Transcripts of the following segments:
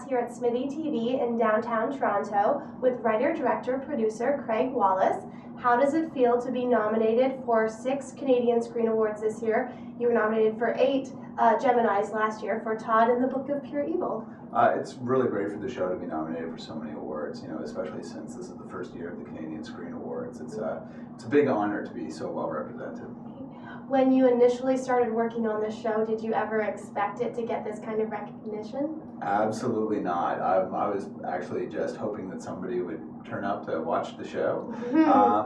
Chats here at SMITHEE TV in downtown Toronto with writer, director, producer Craig Wallace. How does it feel to be nominated for 6 Canadian Screen Awards this year? You were nominated for 8 Geminis last year for Todd and the Book of Pure Evil. It's really great for the show to be nominated for so many awards, especially since this is the first year of the Canadian Screen Awards. It's a big honor to be so well represented. When you initially started working on this show, did you ever expect it to get this kind of recognition? Absolutely not. I was actually just hoping that somebody would turn up to watch the show.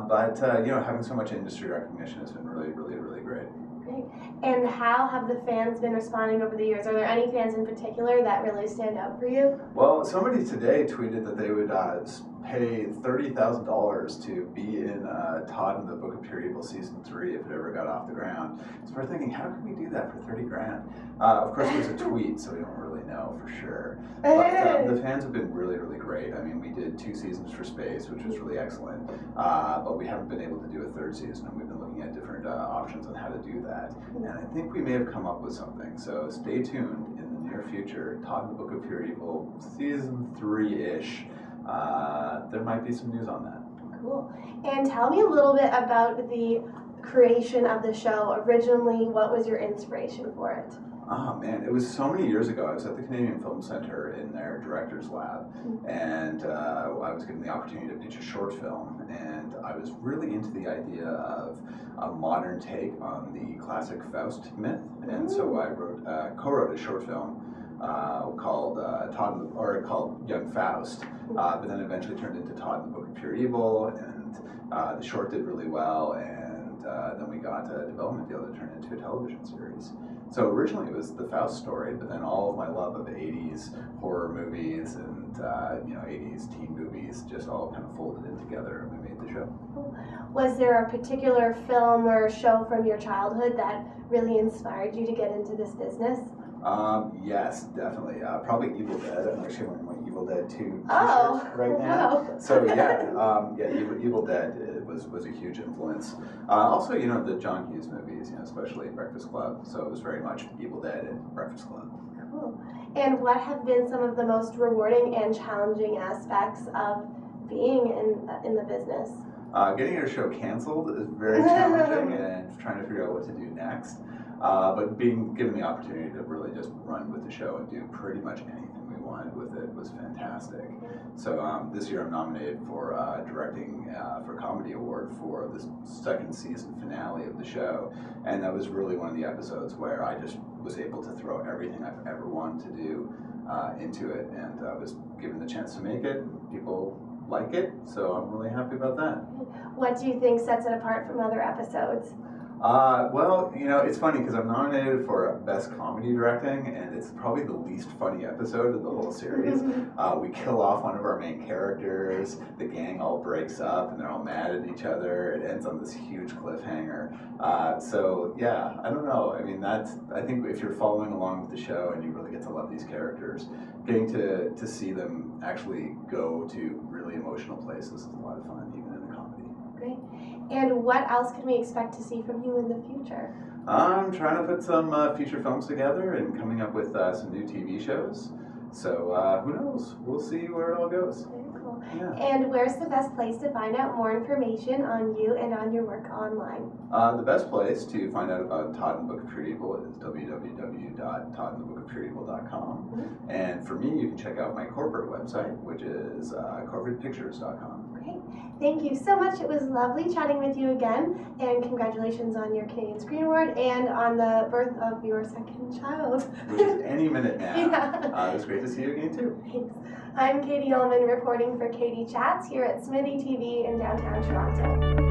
But having so much industry recognition has been really great. Great. And how have the fans been responding over the years? Are there any fans in particular that really stand out for you? Well, somebody today tweeted that they would pay $30,000 to be in Todd and the Book of Pure Evil Season 3 if it ever got off the ground. So we're thinking, how can we do that for 30 grand? Of course, it was a tweet, so we don't really know for sure. But the fans have been really great. I mean, we did 2 seasons for Space, which was really excellent, but we haven't been able to do a 3rd season, and we've been looking at different options on how to do that. And I think we may have come up with something, so stay tuned in the near future. Todd and the Book of Pure Evil Season 3-ish. There might be some news on that. Cool. And tell me a little bit about the creation of the show. Originally, what was your inspiration for it? Oh man, it was so many years ago. I was at the Canadian Film Centre in their director's lab, and I was given the opportunity to pitch a short film, and I was really into the idea of a modern take on the classic Faust myth, and so I co-wrote a short film called called Young Faust, but then eventually turned into Todd and the Book of Pure Evil, and the short did really well, and then we got a development deal that turned into a television series. So originally it was the Faust story, but then all of my love of 80s horror movies and 80s teen movies just all kind of folded in together, and we made the show. Was there a particular film or show from your childhood that really inspired you to get into this business? Yes, definitely. Probably Evil Dead. I'm actually wearing my Evil Dead 2 t-shirt right now. Wow. So Evil Dead was a huge influence. Also, the John Hughes movies, especially Breakfast Club. So it was very much Evil Dead and Breakfast Club. Cool. And what have been some of the most rewarding and challenging aspects of being in the business? Getting your show canceled is very challenging, and trying to figure out what to do next. But being given the opportunity to really just run with the show and do pretty much anything we wanted with it was fantastic. So this year I'm nominated for directing for Comedy Award for the 2nd season finale of the show, and that was really one of the episodes where I just was able to throw everything I've ever wanted to do into it, and I was given the chance to make it. People like it, so I'm really happy about that. What do you think sets it apart from other episodes? Well, it's funny because I'm nominated for Best Comedy Directing, and it's probably the least funny episode of the whole series. We kill off one of our main characters, the gang all breaks up, and they're all mad at each other. It ends on this huge cliffhanger. So yeah, I don't know. I mean, I think if you're following along with the show and you really get to love these characters, getting to see them actually go to really emotional places is a lot of fun, even in a comedy. Great. And what else can we expect to see from you in the future? I'm trying to put some feature films together and coming up with some new TV shows. So who knows? We'll see where it all goes. Very cool. Yeah. And where's the best place to find out more information on you and on your work online? The best place to find out about Todd and the Book of Pure Evil is www.toddandthebookofpureevil.com. And for me, you can check out my corporate website, which is corporatepictures.com. Great. Thank you so much. It was lovely chatting with you again, and congratulations on your Canadian Screen Award and on the birth of your 2nd child. Which is any minute now. Yeah. It was great to see you again too. Thanks. I'm Katie Uhlmann reporting for Katie Chats here at SMITHEE TV in downtown Toronto.